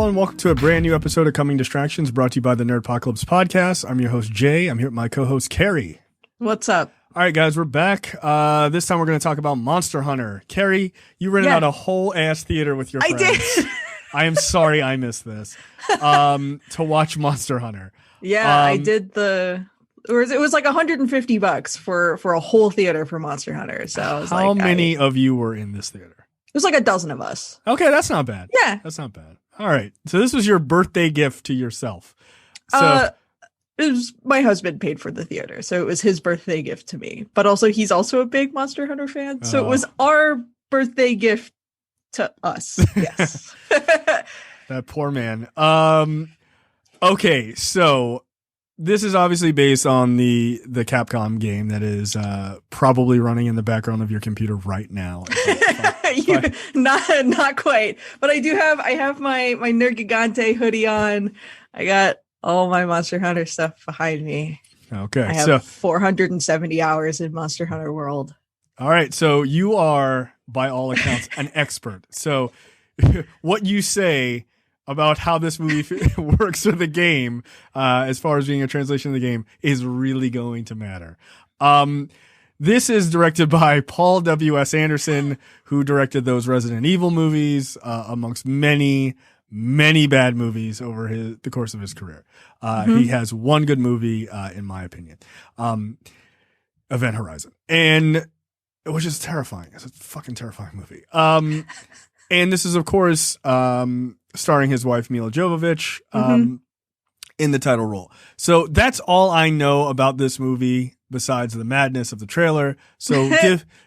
everyone. Welcome to a brand new episode of Coming Distractions brought to you by the Nerdpocalypse podcast. I'm your host, Jay. I'm here with my co-host, Carrie. What's up? All right, guys, we're back. This time we're going to talk about Monster Hunter. Carrie, you rented out a whole ass theater with your friends. I did. I am sorry I missed this. To watch Monster Hunter. Yeah, I did it was like $150 for a whole theater for Monster Hunter. So I was how many of you were in this theater? It was like a dozen of us. Okay, that's not bad. Yeah. That's not bad. All right. So this was your birthday gift to yourself. So it was my husband paid for the theater, so it was his birthday gift to me. But also he's also a big Monster Hunter fan, so it was our birthday gift to us. Yes. That poor man. Okay, so this is obviously based on the Capcom game that is probably running in the background of your computer right now. Not quite, but I have my Nerd Gigante hoodie on. I got all my Monster Hunter stuff behind me. Okay, I have 470 hours in Monster Hunter World. All right, so you are, by all accounts, an expert. So what you say about how this movie works with the game, as far as being a translation of the game, is really going to matter. This is directed by Paul W.S. Anderson, who directed those Resident Evil movies, amongst many, many bad movies over the course of his career. He has one good movie, in my opinion, Event Horizon, and which is terrifying. It's a fucking terrifying movie. And this is, of course, starring his wife, Milla Jovovich, in the title role. So that's all I know about this movie besides the madness of the trailer. So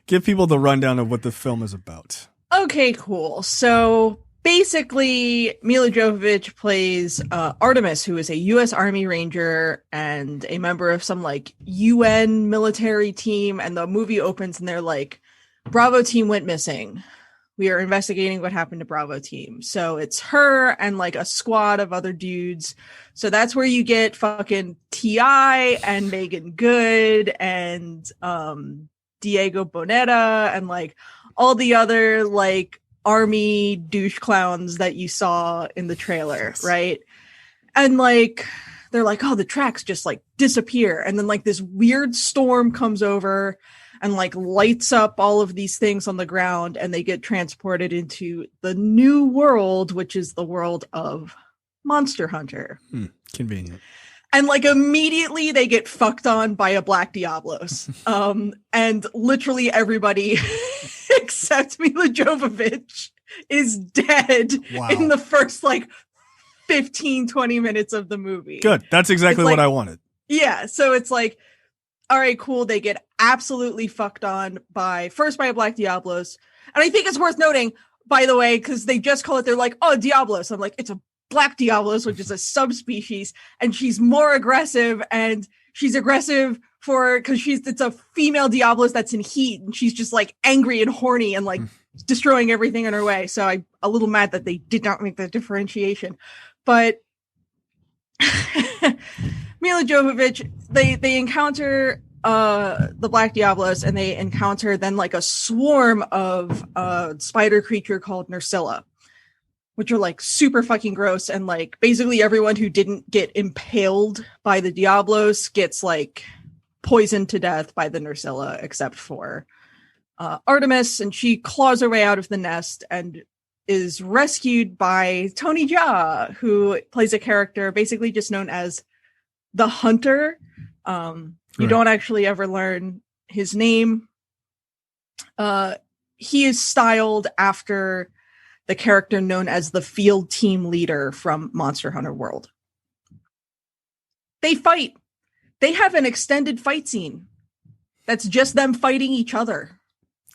give people the rundown of what the film is about. Okay, cool. So basically, Milla Jovovich plays Artemis, who is a U.S. Army Ranger and a member of some like UN military team. And the movie opens and they're like, Bravo team went missing. We are investigating what happened to Bravo team. So it's her and like a squad of other dudes. So that's where you get fucking T.I. and Megan Good and Diego Boneta and like all the other like army douche clowns that you saw in the trailer, right? And like they're like, oh, the tracks just like disappear. And then like this weird storm comes over and like lights up all of these things on the ground, and they get transported into the new world, which is the world of Monster Hunter. Convenient. And like immediately they get fucked on by a Black Diablos. And literally everybody except Milla Jovovich is dead in the first like 15-20 minutes of the movie. Good. That's exactly what I wanted. Yeah. So it's like, all right, cool. They get absolutely fucked on by a Black Diablos. And I think it's worth noting, by the way, because they just call it, they're like, oh, Diablos. I'm like, it's a Black Diablos, which is a subspecies. And she's more aggressive, and she's aggressive because it's a female Diablos that's in heat. And she's just like angry and horny and like destroying everything in her way. So I'm a little mad that they did not make that differentiation. But Milla Jovovich, they encounter the Black Diablos, and they encounter then like a swarm of spider creature called Nerscylla, which are like super fucking gross. And like basically everyone who didn't get impaled by the Diablos gets like poisoned to death by the Nerscylla, except for Artemis, and she claws her way out of the nest and is rescued by Tony Jaa, who plays a character basically just known as the Hunter. You don't actually ever learn his name. He is styled after the character known as the Field Team Leader from Monster Hunter World. They fight. They have an extended fight scene that's just them fighting each other.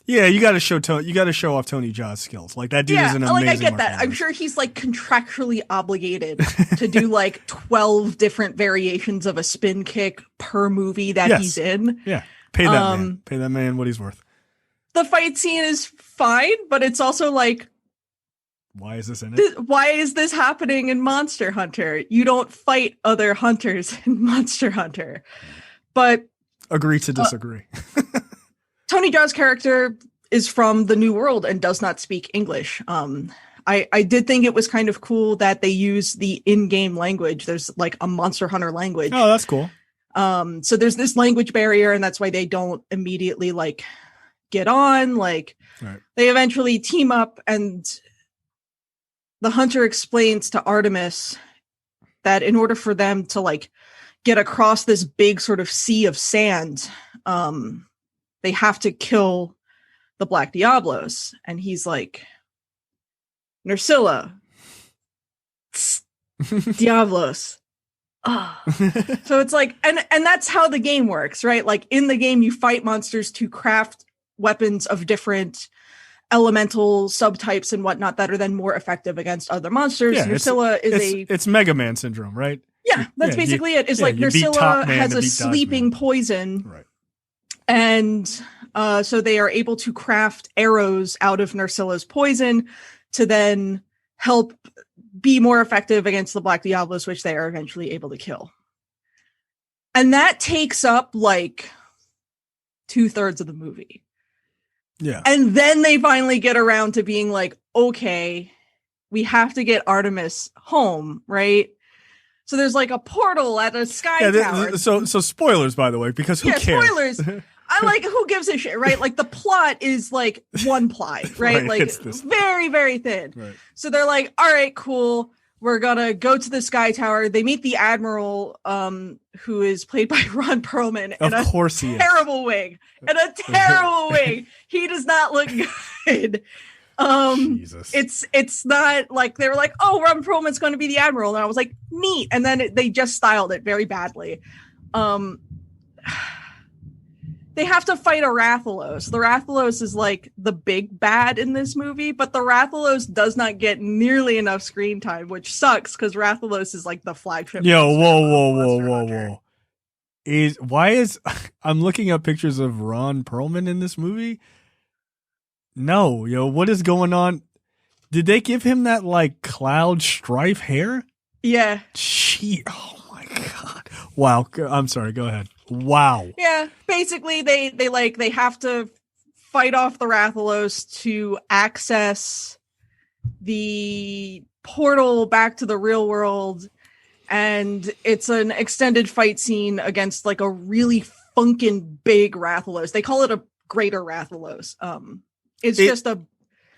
Yeah, you got to show off Tony Jaa's skills. Like that dude is an amazing. Like I get that. I'm sure he's like contractually obligated to do like 12 different variations of a spin kick per movie that he's in. Yeah, pay that man. Pay that man what he's worth. The fight scene is fine, but it's also like, why is this in it? Why is this happening in Monster Hunter? You don't fight other hunters in Monster Hunter. But agree to disagree. Tony Jaa's character is from the New World and does not speak English. I did think it was kind of cool that they use the in-game language. There's like a Monster Hunter language. Oh, that's cool. So there's this language barrier, and that's why they don't immediately like get on. Like Right. They eventually team up, and the hunter explains to Artemis that in order for them to like get across this big sort of sea of sand, they have to kill the Black Diablos. And he's like, Nersilla, Diablos. Oh. So it's like, and that's how the game works, right? Like in the game, you fight monsters to craft weapons of different elemental subtypes and whatnot that are then more effective against other monsters. Yeah, Nersilla it's Mega Man syndrome, right? Yeah, that's basically it. It's like Nersilla has a sleeping poison. Right. And so they are able to craft arrows out of Nersilla's poison to then help be more effective against the Black Diablos, which they are eventually able to kill. And that takes up like 2/3 of the movie. Yeah. And then they finally get around to being like, okay, we have to get Artemis home, right? So there's like a portal at a sky tower. So spoilers, by the way, because who cares? Spoilers. I like, who gives a shit, right? Like the plot is like one ply, right? Like very, very thin. Right. So they're like, all right, cool. We're gonna go to the sky tower. They meet the Admiral, who is played by Ron Perlman, in a terrible wig. And a terrible wig. He does not look good. Jesus. It's not like they were like, oh, Ron Perlman's going to be the Admiral, and I was like, neat. And then they just styled it very badly. They have to fight a Rathalos. The Rathalos is like the big bad in this movie, but the Rathalos does not get nearly enough screen time, which sucks because Rathalos is like the flagship. Yo, whoa. I'm looking up pictures of Ron Perlman in this movie. No, what is going on? Did they give him that like cloud strife hair? Yeah. Oh my God. Wow. I'm sorry. Go ahead. Wow. Yeah. Basically, they have to fight off the Rathalos to access the portal back to the real world. And it's an extended fight scene against like a really funkin' big Rathalos. They call it a greater Rathalos.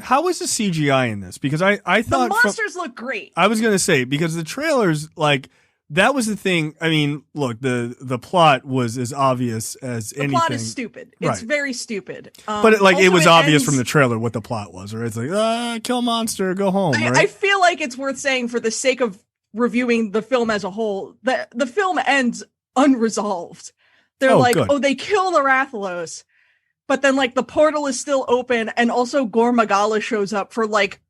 How was the CGI in this? Because I thought the monsters look great. I was going to say, because the trailers, like, that was the thing. I mean, look, the plot was as obvious as anything. The plot is stupid. It's very stupid. But it was obvious from the trailer what the plot was, right? It's like, kill monster, go home. Right? I feel like it's worth saying for the sake of reviewing the film as a whole, that the film ends unresolved. They're they kill the Rathalos, but then like the portal is still open, and also Gore Magala shows up for like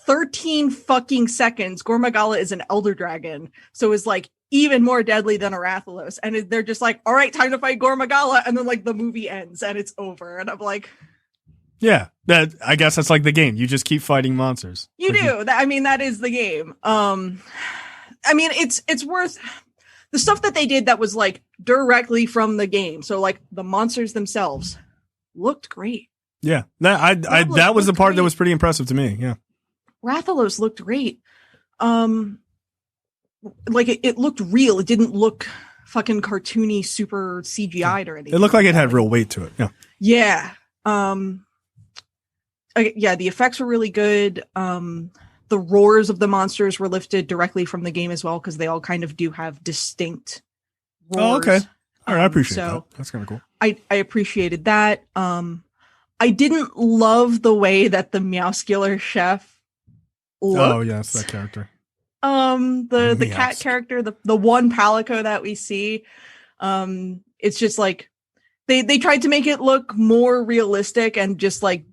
13 fucking seconds. Gore Magala is an elder dragon, so is like even more deadly than a Rathalos. And they're just like, all right, time to fight Gore Magala. And then like the movie ends and it's over. And I'm like, yeah, I guess that's like the game. You just keep fighting monsters. You do. That is the game. It's worth the stuff that they did that was like directly from the game. So like the monsters themselves looked great. Yeah, that was the part that was pretty impressive to me. Yeah. Rathalos looked great. It looked real. It didn't look fucking cartoony, super CGI'd or anything. It looked like it had real weight to it. Yeah. Yeah. The effects were really good. The roars of the monsters were lifted directly from the game as well, because they all kind of do have distinct roars. Oh, okay. All right, I appreciate that. That's kind of cool. I appreciated that. I didn't love the way that the Meowscular chef looked. Oh yes, that character. The cat character, the one Palico that we see, it's just like they tried to make it look more realistic, and just like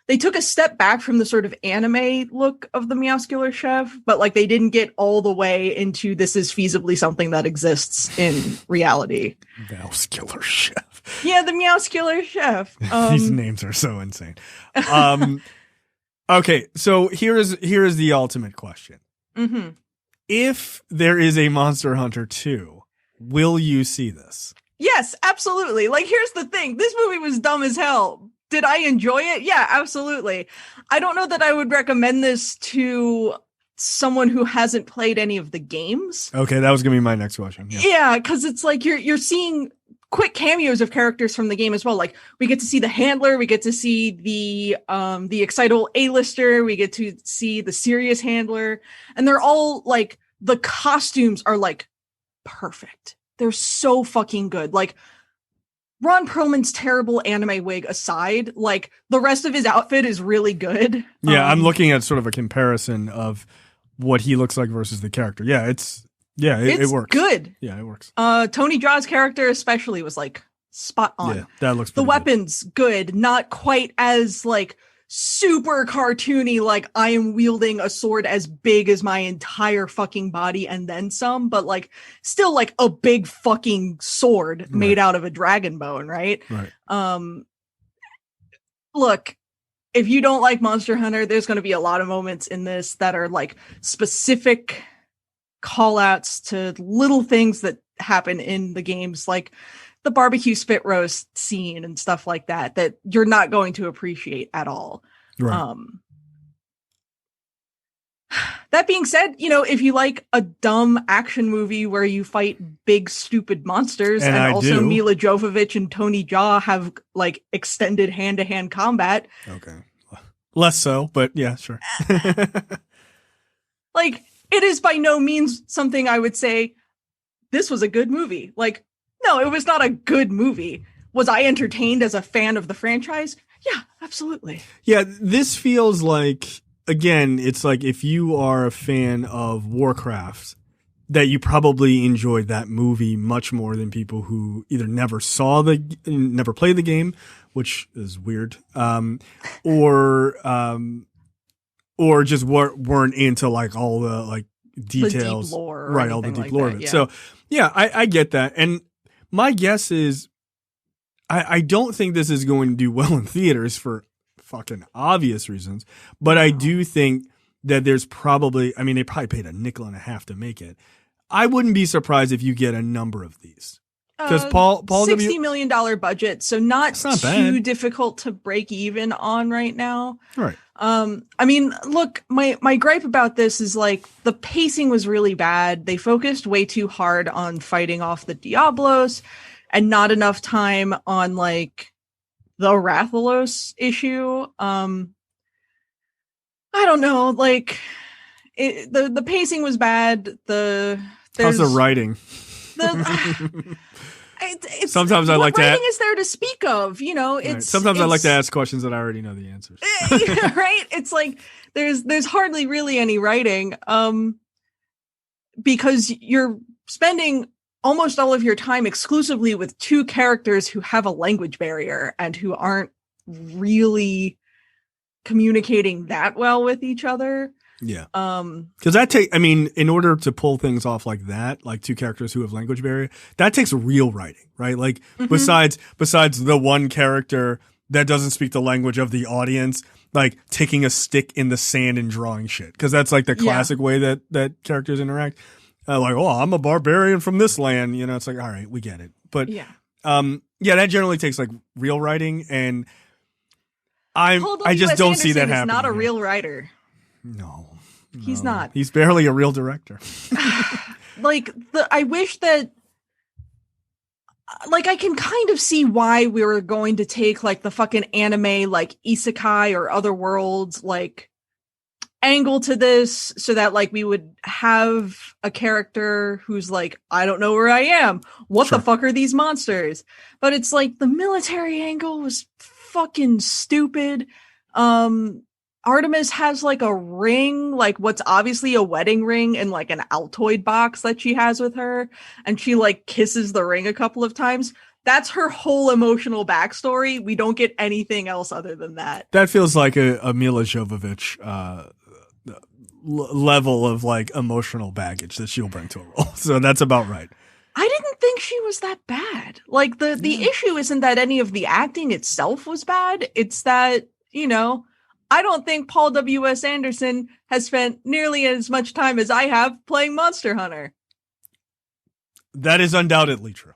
they took a step back from the sort of anime look of the Meowscular chef, but like they didn't get all the way into this is feasibly something that exists in reality. Meowscular chef. Yeah, the Meowscular chef. These names are so insane. Okay, so here is the ultimate question. Mm-hmm. If there is a Monster Hunter 2, will you see this? Yes, absolutely. Like, here's the thing. This movie was dumb as hell, Did I enjoy it? Yeah, absolutely. I don't know that I would recommend this to someone who hasn't played any of the games. Okay, that was gonna be my next question. Yeah, because it's like you're seeing quick cameos of characters from the game as well. Like we get to see the handler, we get to see the excitable A-lister, we get to see the serious handler, and they're all like, the costumes are like perfect. They're so fucking good. Like Ron Perlman's terrible anime wig aside, like the rest of his outfit is really good. Yeah, I'm looking at sort of a comparison of what he looks like versus the character. Yeah, it works. Good. Yeah, it works. Tony Jaa's character especially was like spot on. Yeah, that looks the pretty weapons good, not quite as like super cartoony, like I am wielding a sword as big as my entire fucking body and then some, but like still like a big fucking sword made out of a dragon bone, right? Right. Look, if you don't like Monster Hunter, there's going to be a lot of moments in this that are like specific call outs to little things that happen in the games, like the barbecue spit roast scene and stuff like that you're not going to appreciate at all. Right. That being said, you know, if you like a dumb action movie where you fight big stupid monsters, and also Milla Jovovich and Tony Jaa have like extended hand-to-hand combat. Okay. Less so, but yeah, sure. Like, it is by no means something I would say this was a good movie. Like, no, it was not a good movie. Was I entertained as a fan of the franchise? Yeah, absolutely. Yeah, this feels like, again, it's like if you are a fan of Warcraft, that you probably enjoyed that movie much more than people who either never played the game, which is weird, or just weren't into like all the like details, the deep lore, right? All the deep like lore that, of it. yeah. So yeah, I get that, and my guess is, I don't think this is going to do well in theaters for fucking obvious reasons, but I do think that there's probably, I mean, they probably paid $0.50 to make it. I wouldn't be surprised if you get a number of these. Because Paul $60 million budget, so not too bad. difficult to break even on right now. Right. I mean, look, my gripe about this is like the pacing was really bad. They focused way too hard on fighting off the Diablos and not enough time on like the Rathalos issue. I don't know, like the pacing was bad. How's the writing? Sometimes I like writing is there to speak of, you know. Sometimes I like to ask questions that I already know the answers. Right? It's like there's hardly really any writing, because you're spending almost all of your time exclusively with two characters who have a language barrier and who aren't really communicating that well with each other. Yeah. Because in order to pull things off like that, like two characters who have language barrier, that takes real writing, right? Like besides the one character that doesn't speak the language of the audience, like taking a stick in the sand and drawing shit. Because that's like the classic way that characters interact. Like, oh, I'm a barbarian from this land. You know, it's like, all right, we get it. But that generally takes like real writing, and I just don't see that happening. He's not a real writer. No, he's not. He's barely a real director. Like I wish that, like, I can kind of see why we were going to take like the fucking anime, like isekai or other worlds, like angle to this, so that like we would have a character who's like, I don't know where I am. What the fuck are these monsters? But it's like the military angle was fucking stupid. Artemis has like a ring, like what's obviously a wedding ring in like an Altoid box that she has with her, and she like kisses the ring a couple of times. That's her whole emotional backstory. We don't get anything else other than that. That feels like a Milla Jovovich level of like emotional baggage that she'll bring to a role. So that's about right. I didn't think she was that bad. Like the issue isn't that any of the acting itself was bad. It's that, you know, I don't think Paul W.S. Anderson has spent nearly as much time as I have playing Monster Hunter. That is undoubtedly true.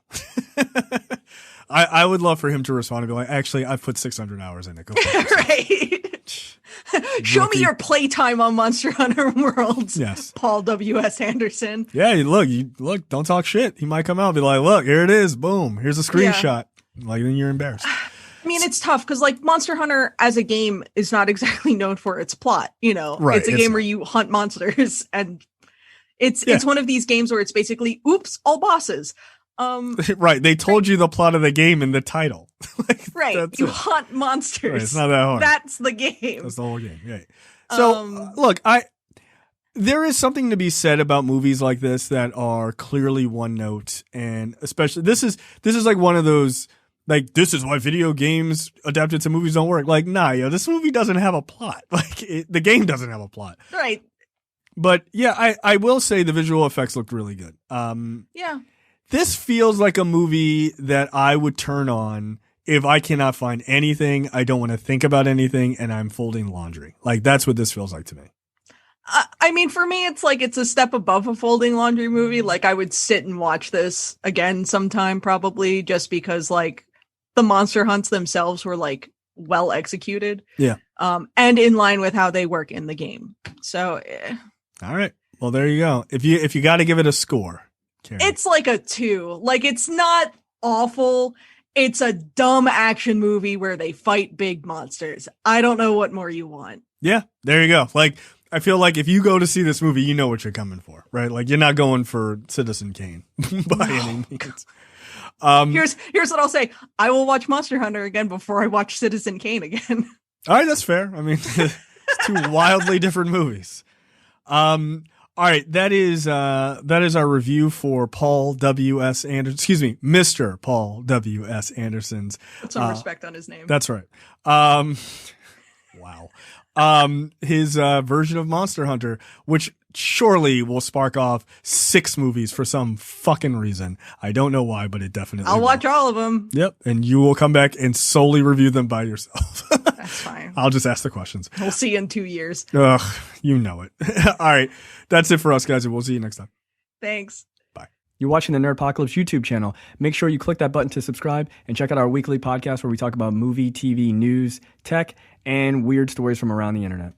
I would love for him to respond and be like, actually, I've put 600 hours in it. Go for it. Right. Show me your playtime on Monster Hunter Worlds. Yes. Paul W.S. Anderson. Yeah, look, don't talk shit. He might come out and be like, look, here it is. Boom. Here's a screenshot. Like, then you're embarrassed. I mean, it's tough because like Monster Hunter as a game is not exactly known for its plot. You know, right, it's a game where you hunt monsters, and it's one of these games where it's basically, oops, all bosses. Right. They told you the plot of the game in the title. Like, right. You hunt monsters. Right, it's not that hard. That's the game. That's the whole game. Yeah. So look, there is something to be said about movies like this that are clearly one note, and especially this is like one of those. Like, this is why video games adapted to movies don't work. Like, nah, this movie doesn't have a plot. Like, the game doesn't have a plot. Right. But, yeah, I will say the visual effects looked really good. Yeah. This feels like a movie that I would turn on if I cannot find anything, I don't want to think about anything, and I'm folding laundry. Like, that's what this feels like to me. I mean, for me, it's like it's a step above a folding laundry movie. Like, I would sit and watch this again sometime, probably, just because, like, the monster hunts themselves were like well executed. Yeah. And in line with how they work in the game. So all right. Well, there you go. If you got to give it a score, Karen. It's like a 2. Like, it's not awful. It's a dumb action movie where they fight big monsters. I don't know what more you want. Yeah, there you go. Like, I feel like if you go to see this movie, you know what you're coming for, right? Like, you're not going for Citizen Kane by any means. Here's what I'll say. I will watch Monster Hunter again before I watch Citizen Kane again. All right, that's fair. I mean, it's two wildly different movies. All right, that is our review for Paul W.S. Anderson. Excuse me, Mr. Paul W.S. Anderson's. Put some respect on his name. That's right. Wow. His version of Monster Hunter, which surely will spark off 6 movies for some fucking reason. I don't know why, but it definitely I'll will. watch all of them. Yep, and you will come back and solely review them by yourself. That's fine. I'll just ask the questions. We'll see you in 2 years. Ugh, you know it. All right, that's it for us, guys, and we'll see you next time. Thanks. Bye. You're watching the Nerdpocalypse YouTube channel. Make sure you click that button to subscribe and check out our weekly podcast where we talk about movie, TV, news, tech, and weird stories from around the internet.